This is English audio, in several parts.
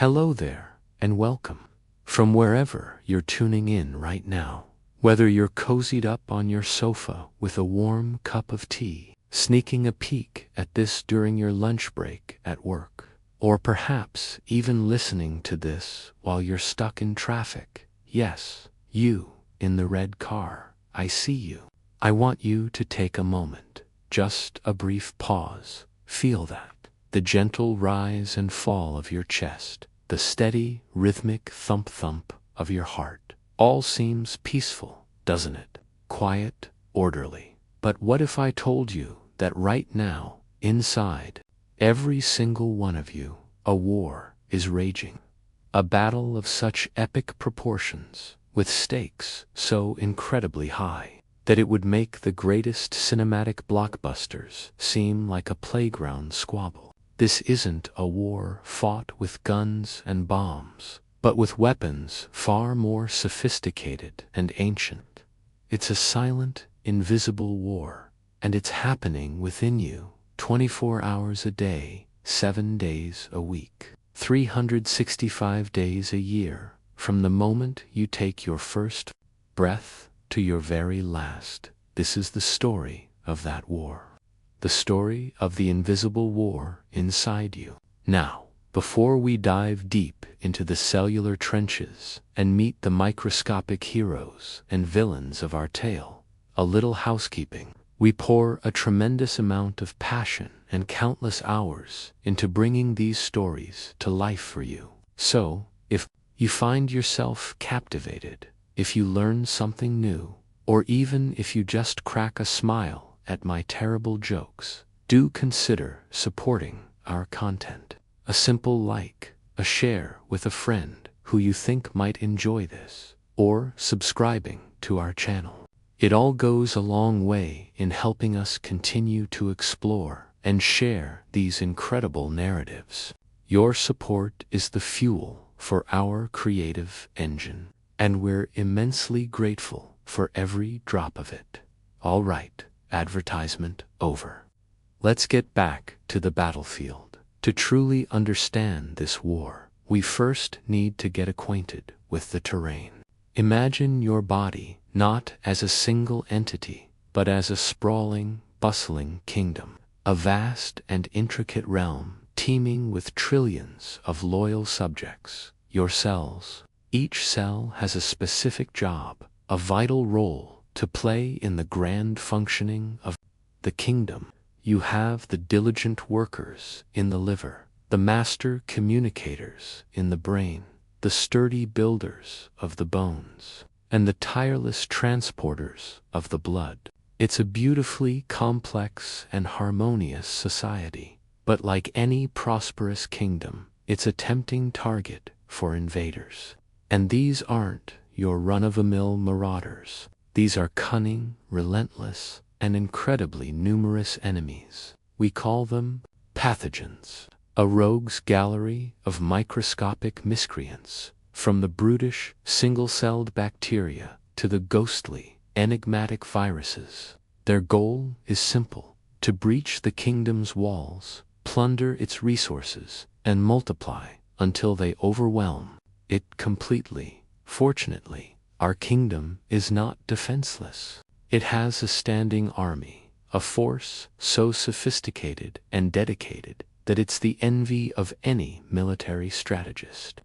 Hello there, and welcome. From wherever you're tuning in right now, whether you're cozied up on your sofa with a warm cup of tea, sneaking a peek at this during your lunch break at work, or perhaps even listening to this while you're stuck in traffic, yes, you, in the red car, I see you. I want you to take a moment, just a brief pause, feel that. The gentle rise and fall of your chest, the steady, rhythmic thump-thump of your heart. All seems peaceful, doesn't it? Quiet, orderly. But what if I told you that right now, inside, every single one of you, a war is raging? A battle of such epic proportions, with stakes so incredibly high, that it would make the greatest cinematic blockbusters seem like a playground squabble. This isn't a war fought with guns and bombs, but with weapons far more sophisticated and ancient. It's a silent, invisible war, and it's happening within you 24 hours a day, 7 days a week, 365 days a year, from the moment you take your first breath to your very last. This is the story of that war. The story of the invisible war inside you. Now, before we dive deep into the cellular trenches and meet the microscopic heroes and villains of our tale, a little housekeeping. We pour a tremendous amount of passion and countless hours into bringing these stories to life for you. So, if you find yourself captivated, if you learn something new, or even if you just crack a smile at my terrible jokes, do consider supporting our content. A simple like, a share with a friend who you think might enjoy this, or subscribing to our channel. It all goes a long way in helping us continue to explore and share these incredible narratives. Your support is the fuel for our creative engine, and we're immensely grateful for every drop of it. All right. Advertisement over. Let's get back to the battlefield. To truly understand this war, we first need to get acquainted with the terrain. Imagine your body not as a single entity, but as a sprawling, bustling kingdom, a vast and intricate realm teeming with trillions of loyal subjects, your cells. Each cell has a specific job, a vital role to play in the grand functioning of the kingdom. You have the diligent workers in the liver, the master communicators in the brain, the sturdy builders of the bones, and the tireless transporters of the blood. It's a beautifully complex and harmonious society, but like any prosperous kingdom, it's a tempting target for invaders. And these aren't your run-of-the-mill marauders. These are cunning, relentless, and incredibly numerous enemies. We call them pathogens, a rogues gallery of microscopic miscreants, from the brutish, single-celled bacteria to the ghostly, enigmatic viruses. Their goal is simple: to breach the kingdom's walls, plunder its resources, and multiply until they overwhelm it completely. Fortunately, our kingdom is not defenseless. It has a standing army, a force so sophisticated and dedicated that it's the envy of any military strategist.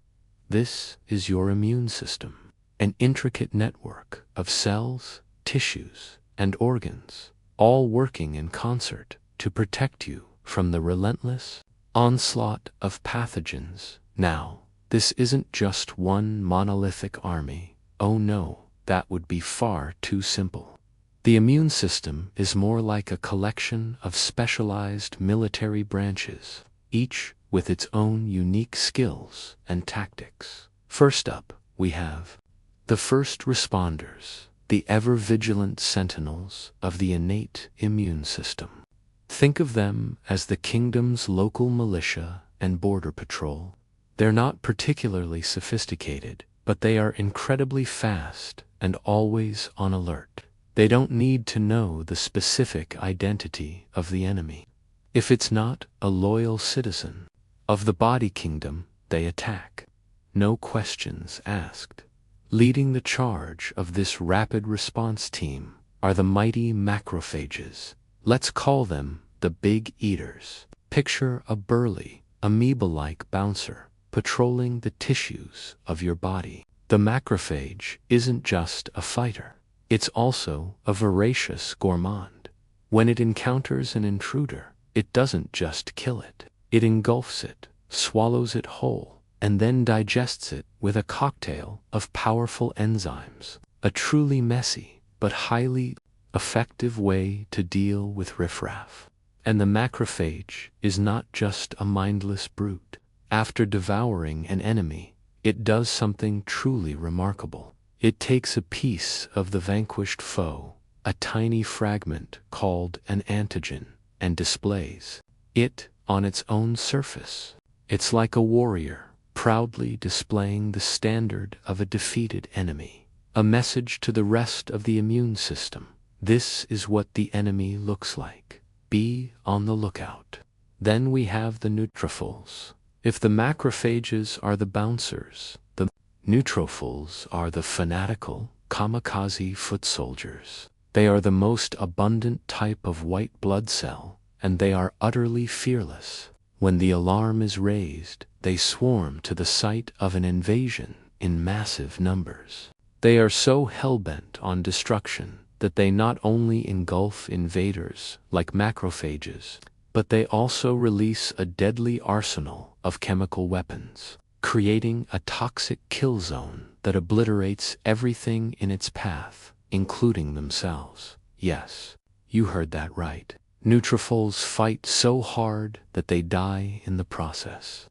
This is your immune system, an intricate network of cells, tissues, and organs, all working in concert to protect you from the relentless onslaught of pathogens. Now, this isn't just one monolithic army. Oh no, that would be far too simple. The immune system is more like a collection of specialized military branches, each with its own unique skills and tactics. First up, we have the first responders, the ever-vigilant sentinels of the innate immune system. Think of them as the kingdom's local militia and border patrol. They're not particularly sophisticated, but they are incredibly fast and always on alert. They don't need to know the specific identity of the enemy. If it's not a loyal citizen of the body kingdom, they attack. No questions asked. Leading the charge of this rapid response team are the mighty macrophages. Let's call them the big eaters. Picture a burly, amoeba-like bouncer patrolling the tissues of your body. The macrophage isn't just a fighter. It's also a voracious gourmand. When it encounters an intruder, it doesn't just kill it. It engulfs it, swallows it whole, and then digests it with a cocktail of powerful enzymes. A truly messy, but highly effective way to deal with riffraff. And the macrophage is not just a mindless brute. After devouring an enemy, it does something truly remarkable. It takes a piece of the vanquished foe, a tiny fragment called an antigen, and displays it on its own surface. It's like a warrior, proudly displaying the standard of a defeated enemy. A message to the rest of the immune system. This is what the enemy looks like. Be on the lookout. Then we have the neutrophils. If the macrophages are the bouncers, the neutrophils are the fanatical, kamikaze foot soldiers. They are the most abundant type of white blood cell, and they are utterly fearless. When the alarm is raised, they swarm to the site of an invasion in massive numbers. They are so hell-bent on destruction that they not only engulf invaders like macrophages, but they also release a deadly arsenal of chemical weapons, creating a toxic kill zone that obliterates everything in its path, including themselves. Yes, you heard that right. Neutrophils fight so hard that they die in the process.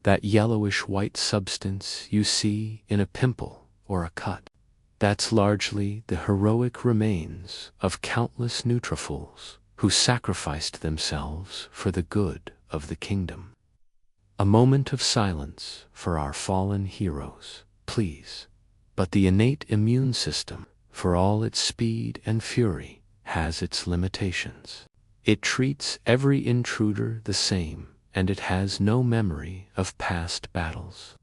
That yellowish-white substance you see in a pimple or a cut, that's largely the heroic remains of countless neutrophils who sacrificed themselves for the good of the kingdom. A moment of silence for our fallen heroes, please. But the innate immune system, for all its speed and fury, has its limitations. It treats every intruder the same, and it has no memory of past battles.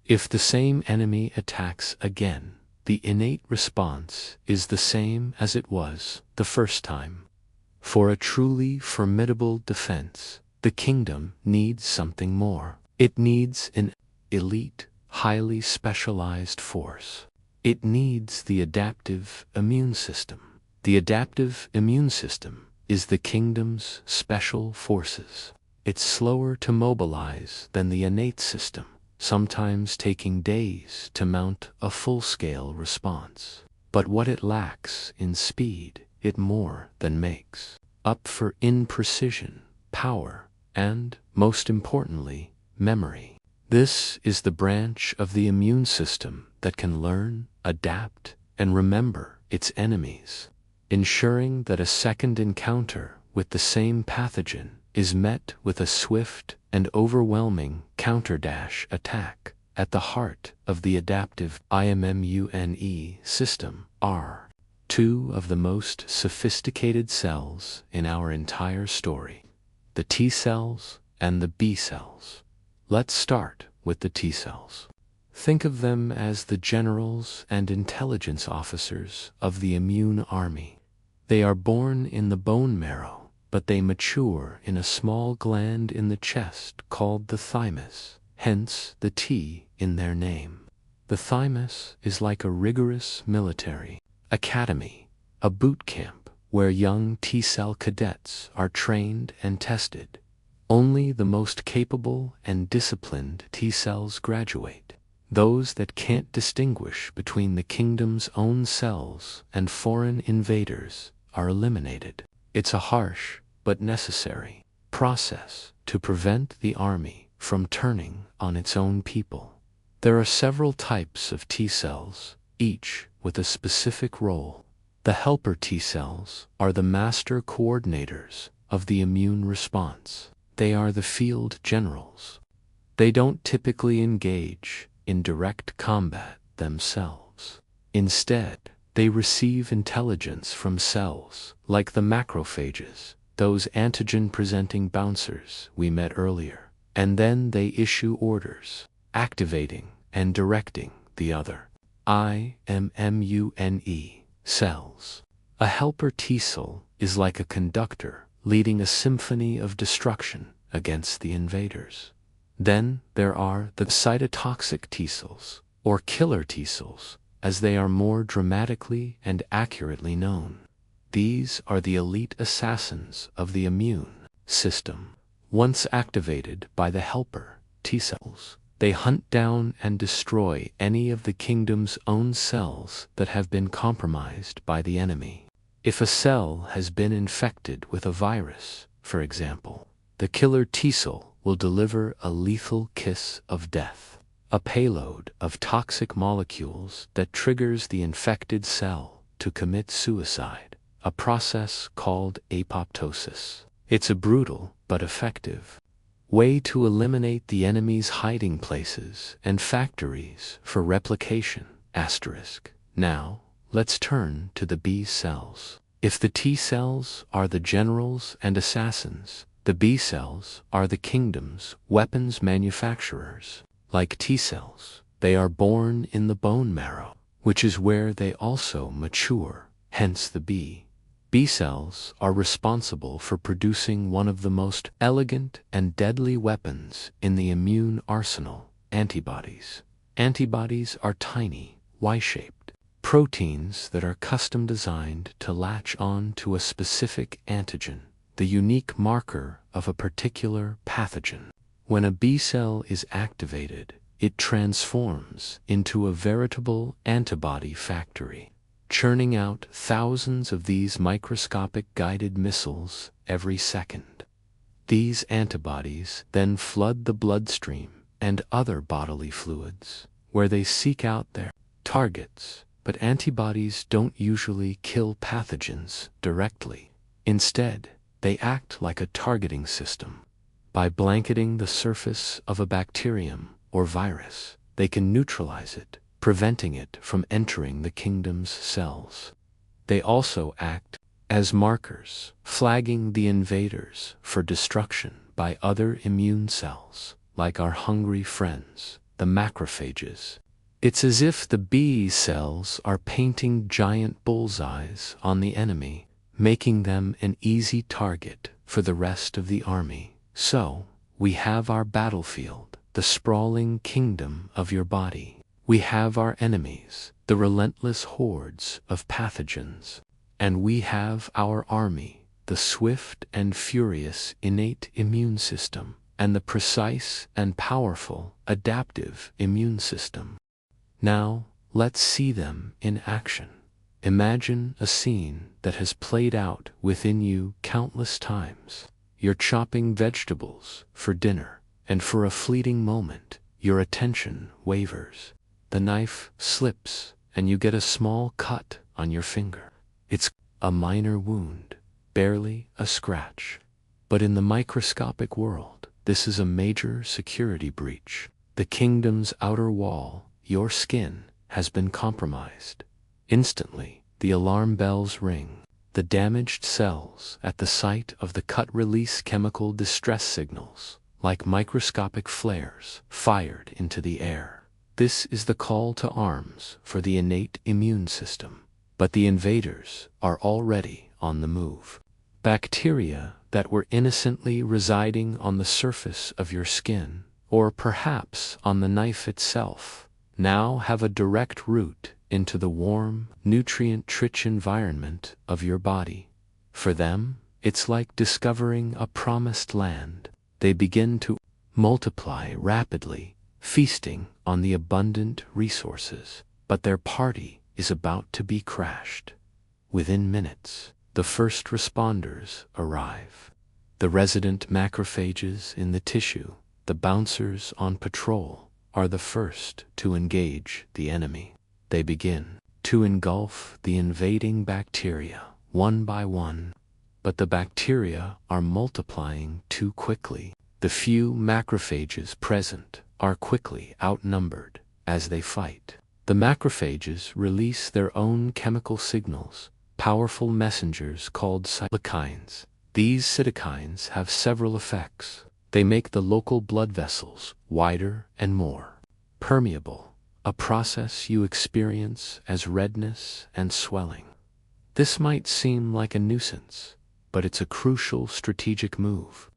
If the same enemy attacks again, the innate response is the same as it was the first time. For a truly formidable defense, the kingdom needs something more. It needs an elite, highly specialized force. It needs the adaptive immune system. The adaptive immune system is the kingdom's special forces. It's slower to mobilize than the innate system, sometimes taking days to mount a full-scale response. But what it lacks in speed, it more than makes up for in precision, power, and, most importantly, memory. This is the branch of the immune system that can learn, adapt, and remember its enemies, ensuring that a second encounter with the same pathogen is met with a swift and overwhelming counterdash attack. At the heart of the adaptive immune system are two of the most sophisticated cells in our entire story, the T cells and the B cells. Let's start with the T cells. Think of them as the generals and intelligence officers of the immune army. They are born in the bone marrow, but they mature in a small gland in the chest called the thymus, hence the T in their name. The thymus is like a rigorous military academy, a boot camp where young T-cell cadets are trained and tested. Only the most capable and disciplined T-cells graduate. Those that can't distinguish between the kingdom's own cells and foreign invaders are eliminated. It's a harsh but necessary process to prevent the army from turning on its own people. There are several types of T-cells, each with a specific role. The helper T-cells are the master coordinators of the immune response. They are the field generals. They don't typically engage in direct combat themselves. Instead, they receive intelligence from cells like the macrophages, those antigen-presenting bouncers we met earlier, and then they issue orders. activating and directing the other. Immune cells. A helper T cell is like a conductor leading a symphony of destruction against the invaders. Then there are the cytotoxic T cells, or killer T cells, as they are more dramatically and accurately known. These are the elite assassins of the immune system. Once activated by the helper T cells, they hunt down and destroy any of the kingdom's own cells that have been compromised by the enemy. If a cell has been infected with a virus, for example, the killer T cell will deliver a lethal kiss of death, a payload of toxic molecules that triggers the infected cell to commit suicide, a process called apoptosis. It's a brutal but effective way to eliminate the enemy's hiding places and factories for replication. Now, let's turn to the B cells. If the T cells are the generals and assassins, the B cells are the kingdom's weapons manufacturers. Like T cells, they are born in the bone marrow, which is where they also mature, hence the B. B cells are responsible for producing one of the most elegant and deadly weapons in the immune arsenal, antibodies. Antibodies are tiny, Y-shaped proteins that are custom designed to latch on to a specific antigen, the unique marker of a particular pathogen. When a B cell is activated, it transforms into a veritable antibody factory, churning out thousands of these microscopic guided missiles every second. These antibodies then flood the bloodstream and other bodily fluids, where they seek out their targets. But antibodies don't usually kill pathogens directly. Instead, they act like a targeting system. By blanketing the surface of a bacterium or virus, they can neutralize it, preventing it from entering the kingdom's cells. They also act as markers, flagging the invaders for destruction by other immune cells, like our hungry friends, the macrophages. It's as if the B cells are painting giant bullseyes on the enemy, making them an easy target for the rest of the army. So, we have our battlefield, the sprawling kingdom of your body. We have our enemies, the relentless hordes of pathogens. And we have our army, the swift and furious innate immune system, and the precise and powerful adaptive immune system. Now, let's see them in action. Imagine a scene that has played out within you countless times. You're chopping vegetables for dinner, and for a fleeting moment, your attention wavers. The knife slips, and you get a small cut on your finger. It's a minor wound, barely a scratch. But in the microscopic world, this is a major security breach. The kingdom's outer wall, your skin, has been compromised. Instantly, the alarm bells ring. The damaged cells at the site of the cut release chemical distress signals, like microscopic flares, fired into the air. This is the call to arms for the innate immune system. But the invaders are already on the move. Bacteria that were innocently residing on the surface of your skin, or perhaps on the knife itself, now have a direct route into the warm, nutrient-rich environment of your body. For them, it's like discovering a promised land. They begin to multiply rapidly, feasting on the abundant resources. But their party is about to be crashed. Within minutes, the first responders arrive. The resident macrophages in the tissue, the bouncers on patrol, are the first to engage the enemy. They begin to engulf the invading bacteria, one by one. But the bacteria are multiplying too quickly. The few macrophages present are quickly outnumbered as they fight. The macrophages release their own chemical signals, powerful messengers called cytokines. These cytokines have several effects. They make the local blood vessels wider and more permeable, a process you experience as redness and swelling. This might seem like a nuisance, but it's a crucial strategic move.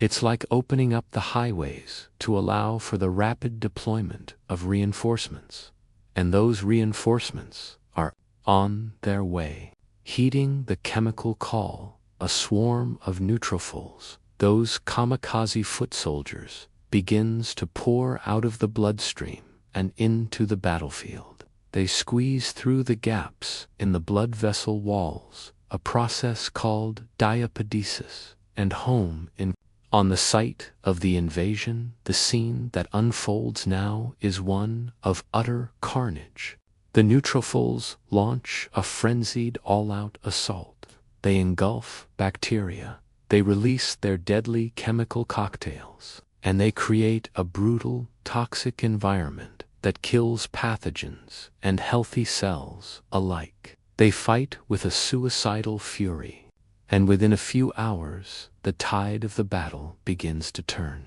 It's like opening up the highways to allow for the rapid deployment of reinforcements, and those reinforcements are on their way. Heeding the chemical call, a swarm of neutrophils, those kamikaze foot soldiers, begins to pour out of the bloodstream and into the battlefield. They squeeze through the gaps in the blood vessel walls, a process called diapedesis, and home in. On the site of the invasion, the scene that unfolds now is one of utter carnage. The neutrophils launch a frenzied all-out assault. They engulf bacteria, they release their deadly chemical cocktails, and they create a brutal, toxic environment that kills pathogens and healthy cells alike. They fight with a suicidal fury, and within a few hours, the tide of the battle begins to turn.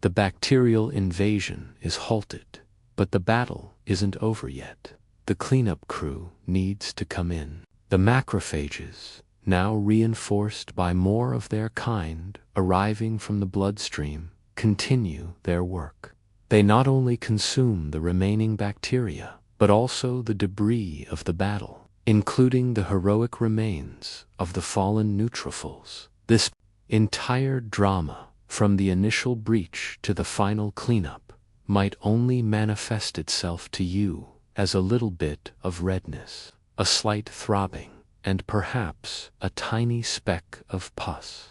The bacterial invasion is halted, but the battle isn't over yet. The cleanup crew needs to come in. The macrophages, now reinforced by more of their kind arriving from the bloodstream, continue their work. They not only consume the remaining bacteria, but also the debris of the battle, including the heroic remains of the fallen neutrophils. This entire drama, from the initial breach to the final cleanup, might only manifest itself to you as a little bit of redness, a slight throbbing, and perhaps a tiny speck of pus,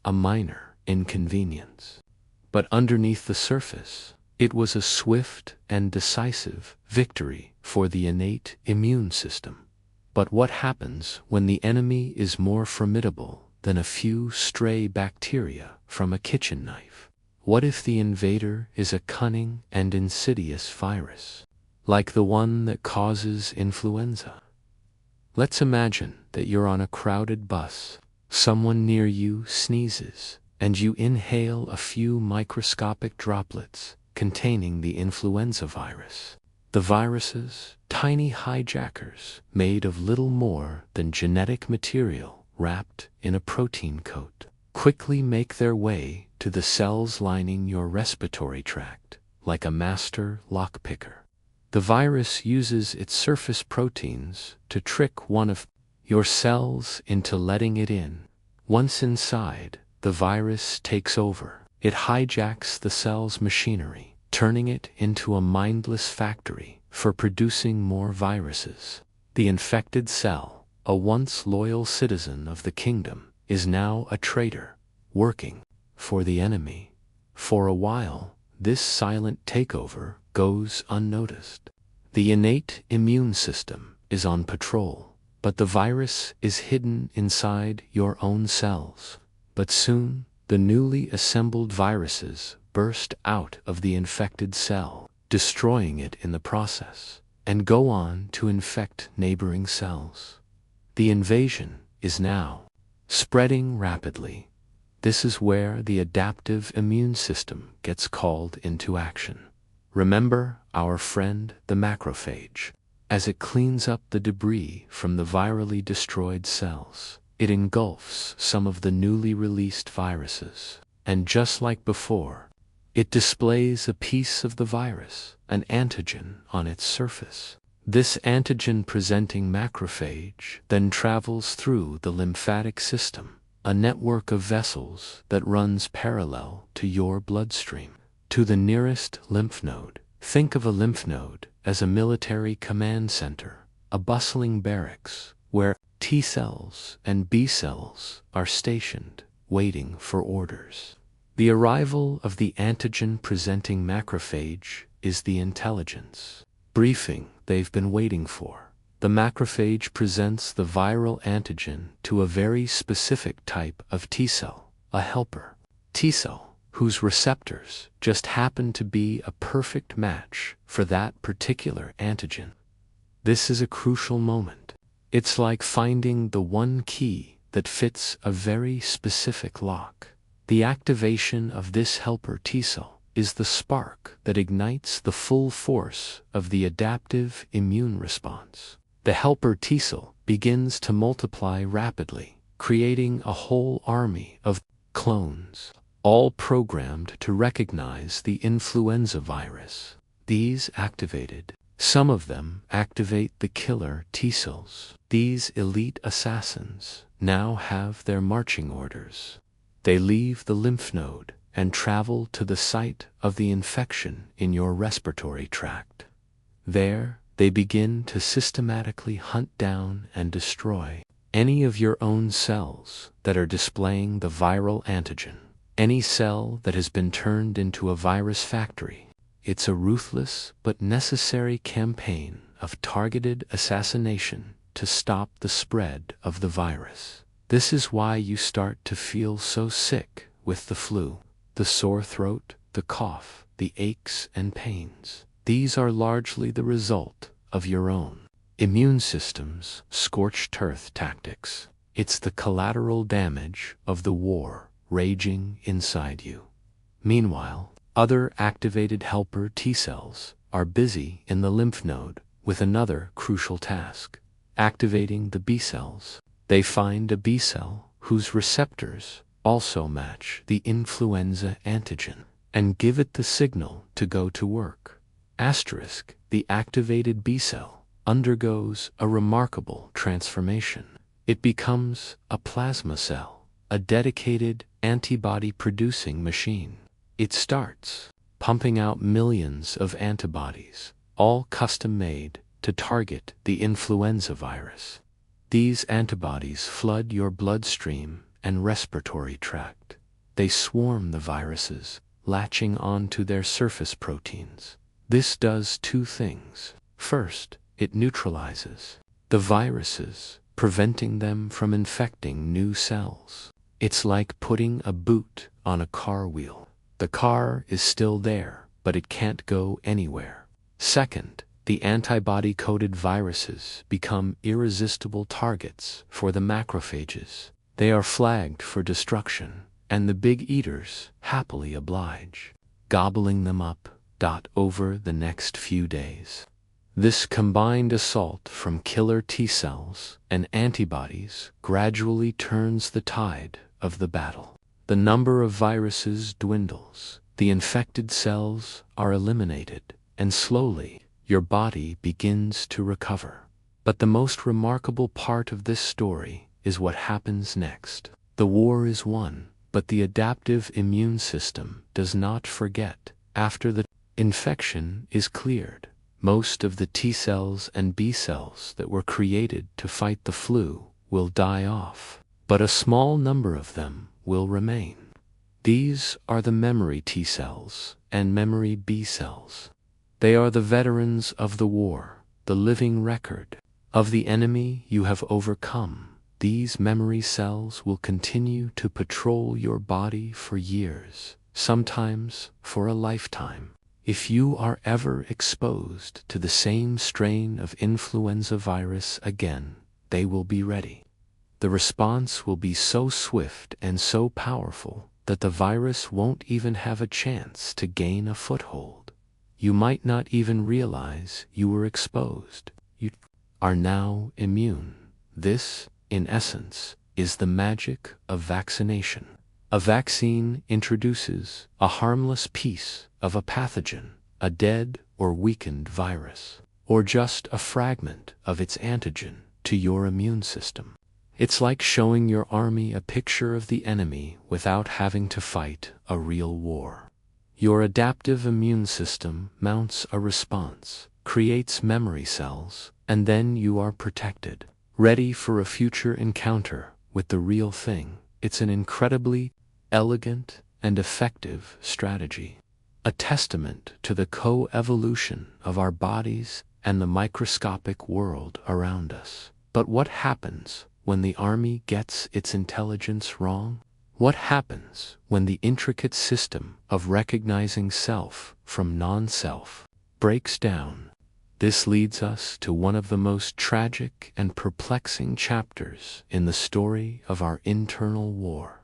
a minor inconvenience. But underneath the surface, it was a swift and decisive victory for the innate immune system. But what happens when the enemy is more formidable than a few stray bacteria from a kitchen knife? What if the invader is a cunning and insidious virus, like the one that causes influenza? Let's imagine that you're on a crowded bus. Someone near you sneezes, and you inhale a few microscopic droplets containing the influenza virus. The viruses, tiny hijackers made of little more than genetic material wrapped in a protein coat, quickly make their way to the cells lining your respiratory tract like a master lockpicker. The virus uses its surface proteins to trick one of your cells into letting it in. Once inside, the virus takes over. It hijacks the cell's machinery, turning it into a mindless factory for producing more viruses. The infected cell, a once loyal citizen of the kingdom, is now a traitor, working for the enemy. For a while, this silent takeover goes unnoticed. The innate immune system is on patrol, but the virus is hidden inside your own cells. But soon, the newly assembled viruses burst out of the infected cell, destroying it in the process, and go on to infect neighboring cells. The invasion is now spreading rapidly. This is where the adaptive immune system gets called into action. Remember our friend the macrophage. As it cleans up the debris from the virally destroyed cells, it engulfs some of the newly released viruses, and just like before, it displays a piece of the virus, an antigen, on its surface. This antigen-presenting macrophage then travels through the lymphatic system, a network of vessels that runs parallel to your bloodstream, to the nearest lymph node. Think of a lymph node as a military command center, a bustling barracks where T cells and B cells are stationed, waiting for orders. The arrival of the antigen-presenting macrophage is the intelligence briefing they've been waiting for. The macrophage presents the viral antigen to a very specific type of T cell, a helper T cell, whose receptors just happen to be a perfect match for that particular antigen. This is a crucial moment. It's like finding the one key that fits a very specific lock. The activation of this helper T cell is the spark that ignites the full force of the adaptive immune response. The helper T cell begins to multiply rapidly, creating a whole army of clones, all programmed to recognize the influenza virus. These some of them activate the killer T cells. These elite assassins now have their marching orders. They leave the lymph node and travel to the site of the infection in your respiratory tract. There, they begin to systematically hunt down and destroy any of your own cells that are displaying the viral antigen. Any cell that has been turned into a virus factory. It's a ruthless but necessary campaign of targeted assassination to stop the spread of the virus. This is why you start to feel so sick with the flu, the sore throat, the cough, the aches and pains. These are largely the result of your own immune system's scorched earth tactics. It's the collateral damage of the war raging inside you. Meanwhile, other activated helper T cells are busy in the lymph node with another crucial task, activating the B cells. They find a B cell whose receptors also match the influenza antigen and give it the signal to go to work. The activated B cell undergoes a remarkable transformation. It becomes a plasma cell, a dedicated antibody-producing machine. It starts pumping out millions of antibodies, all custom-made to target the influenza virus. These antibodies flood your bloodstream and respiratory tract. They swarm the viruses, latching onto their surface proteins. This does two things. First, it neutralizes the viruses, preventing them from infecting new cells. It's like putting a boot on a car wheel. The car is still there, but it can't go anywhere. Second, the antibody-coated viruses become irresistible targets for the macrophages. They are flagged for destruction, and the big eaters happily oblige, gobbling them up over the next few days. This combined assault from killer T cells and antibodies gradually turns the tide of the battle. The number of viruses dwindles, the infected cells are eliminated, and slowly your body begins to recover. But the most remarkable part of this story is what happens next. The war is won, but the adaptive immune system does not forget. After the infection is cleared, most of the T cells and B cells that were created to fight the flu will die off, but a small number of them will remain. These are the memory T cells and memory B cells. They are the veterans of the war, the living record of the enemy you have overcome. These memory cells will continue to patrol your body for years, sometimes for a lifetime. If you are ever exposed to the same strain of influenza virus again, they will be ready. The response will be so swift and so powerful that the virus won't even have a chance to gain a foothold. You might not even realize you were exposed. You are now immune. This, in essence, is the magic of vaccination. A vaccine introduces a harmless piece of a pathogen, a dead or weakened virus, or just a fragment of its antigen to your immune system. It's like showing your army a picture of the enemy without having to fight a real war. Your adaptive immune system mounts a response, creates memory cells, and then you are protected, ready for a future encounter with the real thing. It's an incredibly elegant and effective strategy, a testament to the co-evolution of our bodies and the microscopic world around us. But what happens when the army gets its intelligence wrong? What happens when the intricate system of recognizing self from non-self breaks down? This leads us to one of the most tragic and perplexing chapters in the story of our internal war: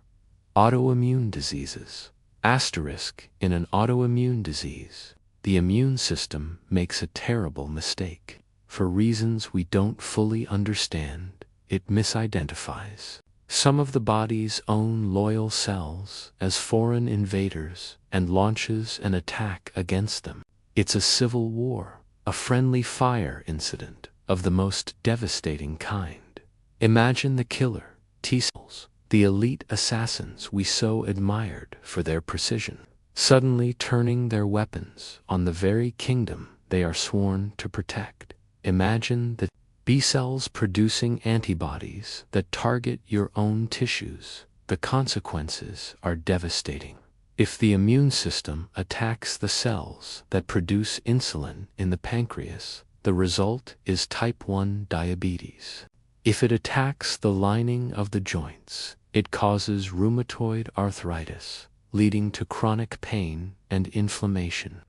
autoimmune diseases. Asterisk, in an autoimmune disease, the immune system makes a terrible mistake. For reasons we don't fully understand, it misidentifies some of the body's own loyal cells as foreign invaders and launches an attack against them. It's a civil war, a friendly fire incident of the most devastating kind. Imagine the killer T-cells, the elite assassins we so admired for their precision, suddenly turning their weapons on the very kingdom they are sworn to protect. Imagine the B-cells producing antibodies that target your own tissues. The consequences are devastating. If the immune system attacks the cells that produce insulin in the pancreas, the result is type 1 diabetes. If it attacks the lining of the joints, it causes rheumatoid arthritis, leading to chronic pain and inflammation.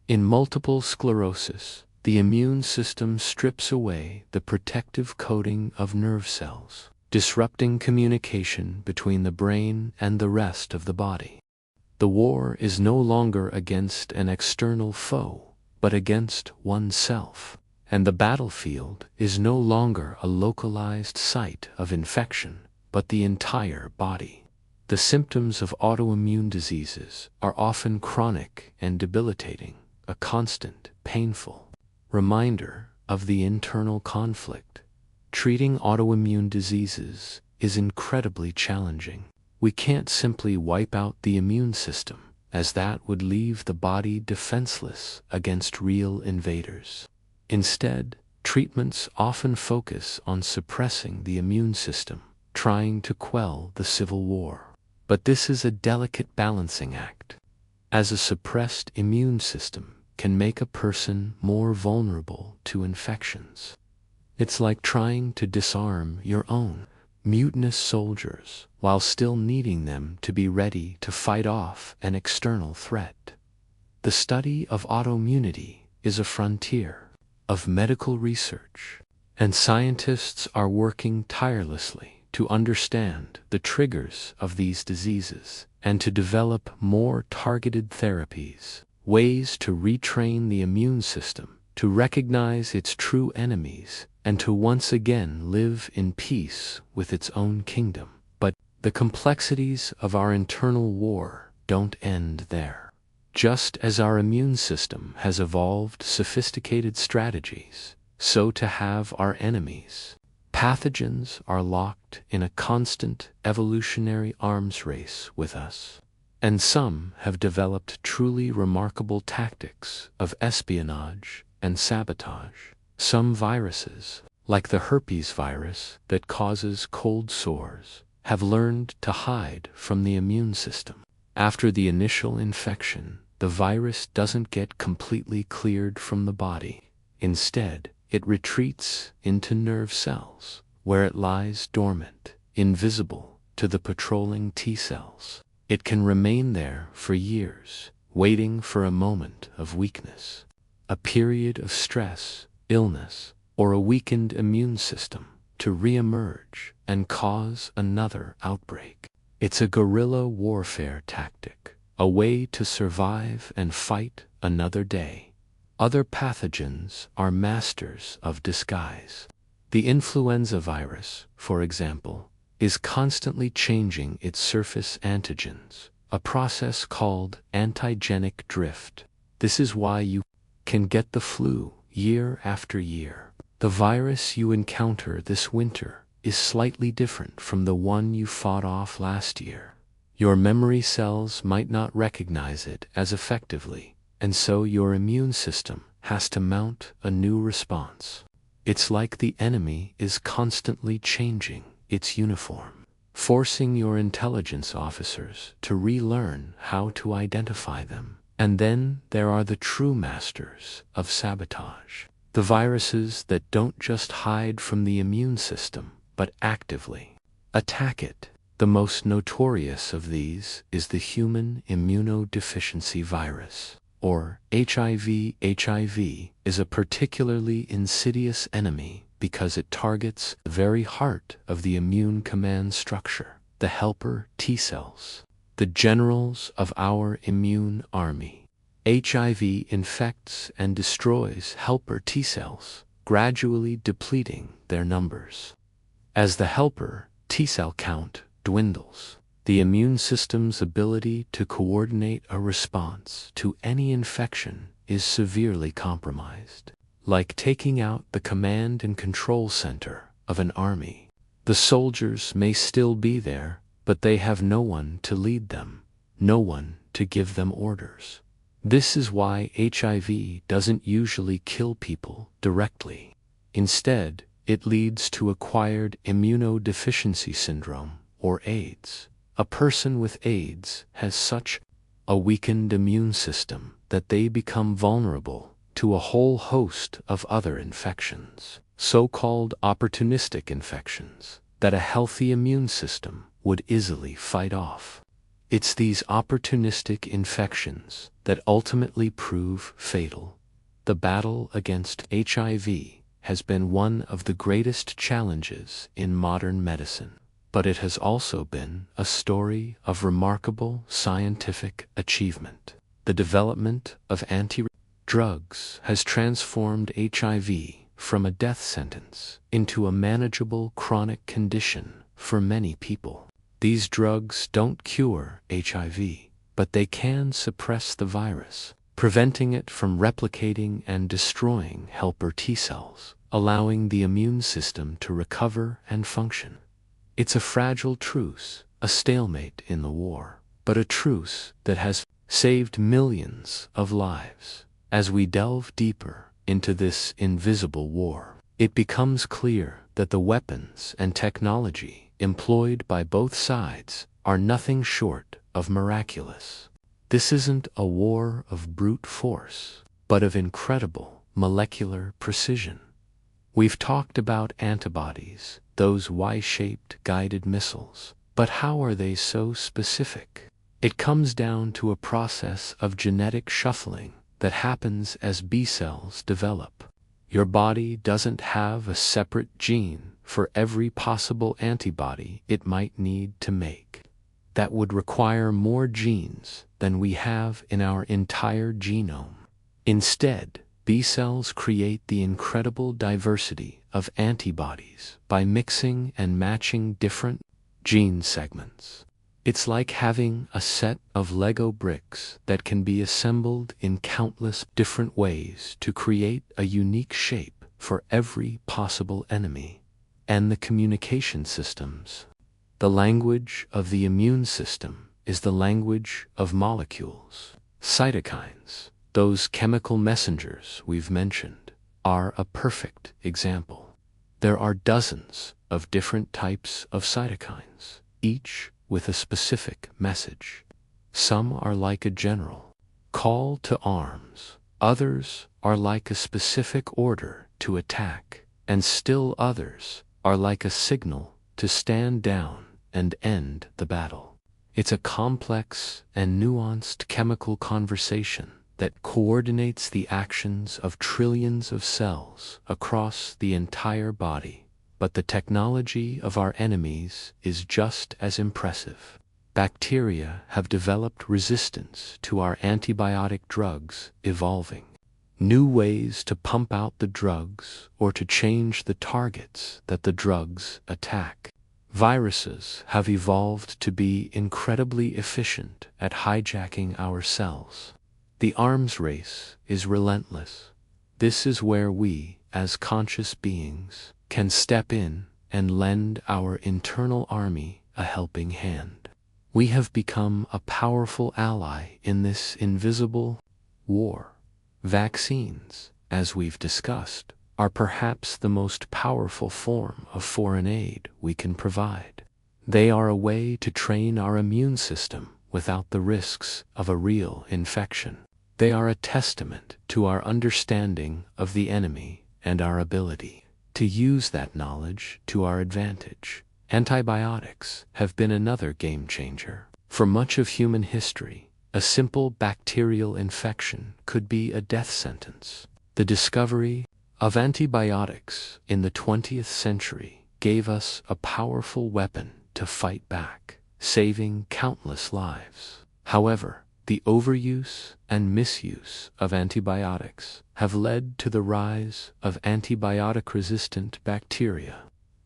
In multiple sclerosis, the immune system strips away the protective coating of nerve cells, disrupting communication between the brain and the rest of the body. The war is no longer against an external foe, but against oneself, and the battlefield is no longer a localized site of infection, but the entire body. The symptoms of autoimmune diseases are often chronic and debilitating, a constant, painful reminder of the internal conflict. Treating autoimmune diseases is incredibly challenging. We can't simply wipe out the immune system, as that would leave the body defenseless against real invaders. Instead, treatments often focus on suppressing the immune system, trying to quell the civil war. But this is a delicate balancing act, as a suppressed immune system can make a person more vulnerable to infections. It's like trying to disarm your own mutinous soldiers while still needing them to be ready to fight off an external threat. The study of autoimmunity is a frontier of medical research, and scientists are working tirelessly to understand the triggers of these diseases and to develop more targeted therapies, ways to retrain the immune system, to recognize its true enemies, and to once again live in peace with its own kingdom. But the complexities of our internal war don't end there. Just as our immune system has evolved sophisticated strategies, so to have our enemies. Pathogens are locked in a constant evolutionary arms race with us, and some have developed truly remarkable tactics of espionage and sabotage. Some viruses, like the herpes virus that causes cold sores, have learned to hide from the immune system. After the initial infection, the virus doesn't get completely cleared from the body. Instead, it retreats into nerve cells, where it lies dormant, invisible to the patrolling T-cells. It can remain there for years, waiting for a moment of weakness, a period of stress, illness, or a weakened immune system to re-emerge and cause another outbreak. It's a guerrilla warfare tactic, a way to survive and fight another day. Other pathogens are masters of disguise. The influenza virus, for example, is constantly changing its surface antigens, a process called antigenic drift. This is why you can get the flu year after year. The virus you encounter this winter is slightly different from the one you fought off last year. Your memory cells might not recognize it as effectively, and so your immune system has to mount a new response. It's like the enemy is constantly changing its uniform, forcing your intelligence officers to relearn how to identify them. And then there are the true masters of sabotage, the viruses that don't just hide from the immune system, but actively attack it. The most notorious of these is the human immunodeficiency virus, or HIV. HIV is a particularly insidious enemy because it targets the very heart of the immune command structure, the helper T cells. the generals of our immune army. HIV infects and destroys helper T cells, gradually depleting their numbers. As the helper T cell count dwindles, the immune system's ability to coordinate a response to any infection is severely compromised. Like taking out the command and control center of an army, the soldiers may still be there, but they have no one to lead them, no one to give them orders. This is why HIV doesn't usually kill people directly. Instead, it leads to acquired immunodeficiency syndrome, or AIDS. A person with AIDS has such a weakened immune system that they become vulnerable to a whole host of other infections, so-called opportunistic infections, that a healthy immune system would easily fight off. It's these opportunistic infections that ultimately prove fatal. The battle against HIV has been one of the greatest challenges in modern medicine, but it has also been a story of remarkable scientific achievement. The development of drugs has transformed HIV from a death sentence into a manageable chronic condition for many people. These drugs don't cure HIV, but they can suppress the virus, preventing it from replicating and destroying helper T cells, allowing the immune system to recover and function. It's a fragile truce, a stalemate in the war, but a truce that has saved millions of lives. As we delve deeper into this invisible war, it becomes clear that the weapons and technology employed by both sides are nothing short of miraculous. This isn't a war of brute force, but of incredible molecular precision. We've talked about antibodies, those Y-shaped guided missiles, but how are they so specific? It comes down to a process of genetic shuffling that happens as B cells develop. Your body doesn't have a separate gene for every possible antibody it might need to make. That would require more genes than we have in our entire genome. Instead, B cells create the incredible diversity of antibodies by mixing and matching different gene segments. It's like having a set of Lego bricks that can be assembled in countless different ways to create a unique shape for every possible enemy. And the communication systems. The language of the immune system is the language of molecules. Cytokines, those chemical messengers we've mentioned, are a perfect example. There are dozens of different types of cytokines, each with a specific message. Some are like a general call to arms, others are like a specific order to attack, and still others are like a signal to stand down and end the battle. It's a complex and nuanced chemical conversation that coordinates the actions of trillions of cells across the entire body. But the technology of our enemies is just as impressive. Bacteria have developed resistance to our antibiotic drugs, evolving new ways to pump out the drugs or to change the targets that the drugs attack. Viruses have evolved to be incredibly efficient at hijacking our cells. The arms race is relentless. This is where we, as conscious beings, can step in and lend our internal army a helping hand. We have become a powerful ally in this invisible war. Vaccines, as we've discussed, are perhaps the most powerful form of foreign aid we can provide. They are a way to train our immune system without the risks of a real infection. They are a testament to our understanding of the enemy and our ability to use that knowledge to our advantage. Antibiotics have been another game changer. For much of human history, a simple bacterial infection could be a death sentence. The discovery of antibiotics in the 20th century gave us a powerful weapon to fight back. saving countless lives. However, the overuse and misuse of antibiotics have led to the rise of antibiotic-resistant bacteria,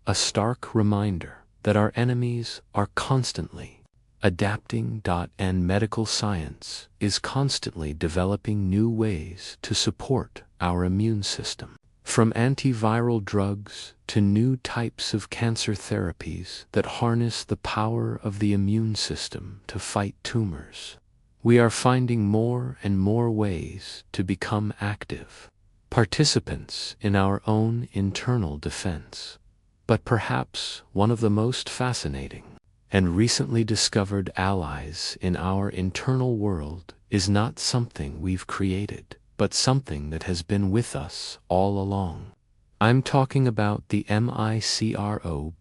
a stark reminder that our enemies are constantly adapting. And medical science is constantly developing new ways to support our immune system. From antiviral drugs to new types of cancer therapies that harness the power of the immune system to fight tumors, we are finding more and more ways to become active participants in our own internal defense. But perhaps one of the most fascinating and recently discovered allies in our internal world is not something we've created, but something that has been with us all along. I'm talking about the microbiome.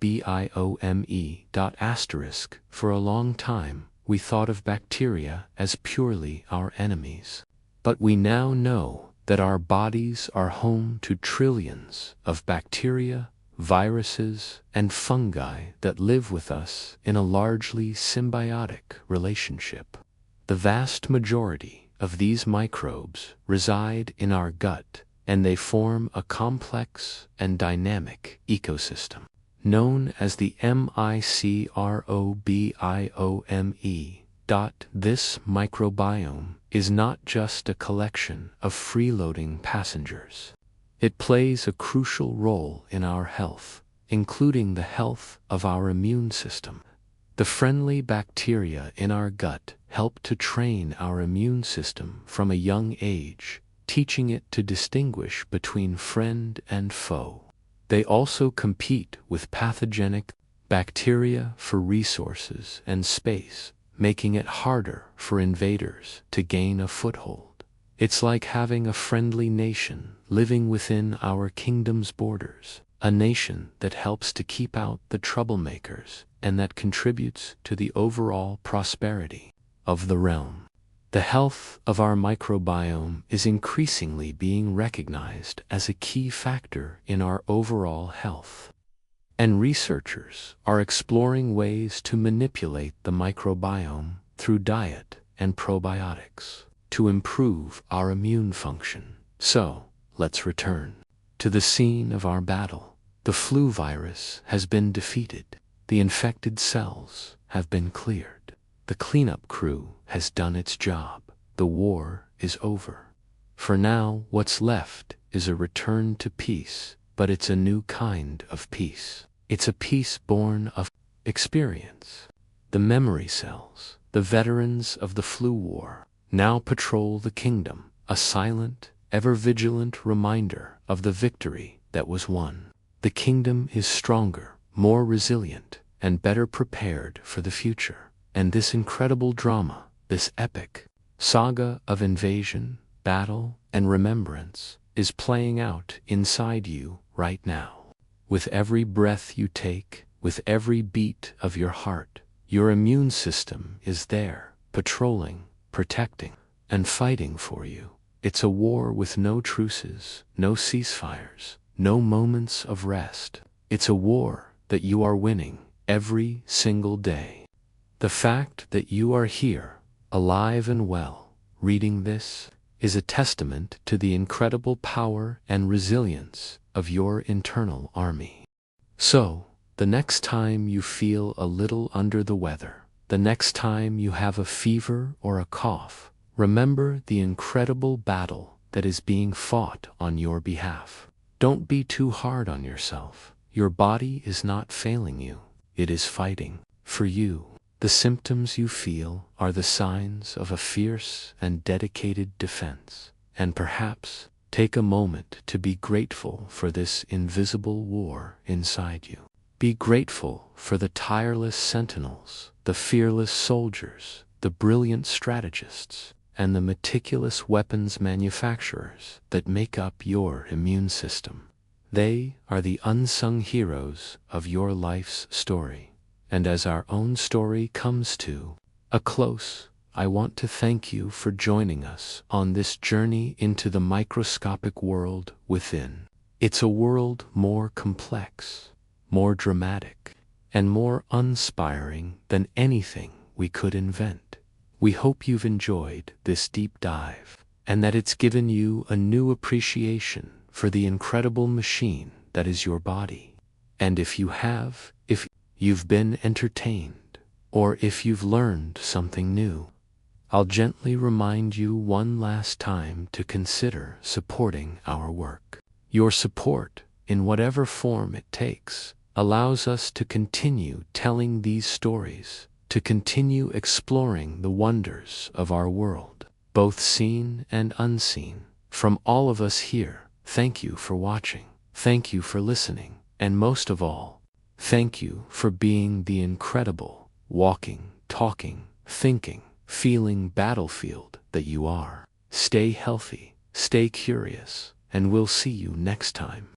For a long time, we thought of bacteria as purely our enemies. But we now know that our bodies are home to trillions of bacteria, viruses, and fungi that live with us in a largely symbiotic relationship. The vast majority of these microbes reside in our gut, and they form a complex and dynamic ecosystem known as the microbiome. This microbiome is not just a collection of freeloading passengers. It plays a crucial role in our health, including the health of our immune system. The friendly bacteria in our gut help to train our immune system from a young age, teaching it to distinguish between friend and foe. They also compete with pathogenic bacteria for resources and space, making it harder for invaders to gain a foothold. It's like having a friendly nation living within our kingdom's borders, a nation that helps to keep out the troublemakers and that contributes to the overall prosperity of the realm. The health of our microbiome is increasingly being recognized as a key factor in our overall health. And researchers are exploring ways to manipulate the microbiome through diet and probiotics to improve our immune function. So, let's return to the scene of our battle. The flu virus has been defeated. The infected cells have been cleared. The cleanup crew has done its job. The war is over. For now, what's left is a return to peace, but it's a new kind of peace. It's a peace born of experience. The memory cells, the veterans of the flu war, now patrol the kingdom, a silent, ever-vigilant reminder of the victory that was won. The kingdom is stronger, more resilient, and better prepared for the future. And this incredible drama, this epic saga of invasion, battle, and remembrance is playing out inside you right now. With every breath you take, with every beat of your heart, your immune system is there, patrolling, protecting, and fighting for you. It's a war with no truces, no ceasefires, no moments of rest. It's a war that you are winning every single day. The fact that you are here, alive and well, reading this, is a testament to the incredible power and resilience of your internal army. So, the next time you feel a little under the weather, the next time you have a fever or a cough, remember the incredible battle that is being fought on your behalf. Don't be too hard on yourself. Your body is not failing you. It is fighting for you. The symptoms you feel are the signs of a fierce and dedicated defense. And perhaps take a moment to be grateful for this invisible war inside you. Be grateful for the tireless sentinels, the fearless soldiers, the brilliant strategists, and the meticulous weapons manufacturers that make up your immune system. They are the unsung heroes of your life's story. And as our own story comes to a close, I want to thank you for joining us on this journey into the microscopic world within. It's a world more complex, more dramatic, and more inspiring than anything we could invent. We hope you've enjoyed this deep dive, and that it's given you a new appreciation for the incredible machine that is your body. And if you've been entertained, or if you've learned something new, I'll gently remind you one last time to consider supporting our work. Your support, in whatever form it takes, allows us to continue telling these stories, to continue exploring the wonders of our world, both seen and unseen. From all of us here, thank you for watching, thank you for listening, and most of all, thank you for being the incredible, walking, talking, thinking, feeling battlefield that you are. Stay healthy, stay curious, and we'll see you next time.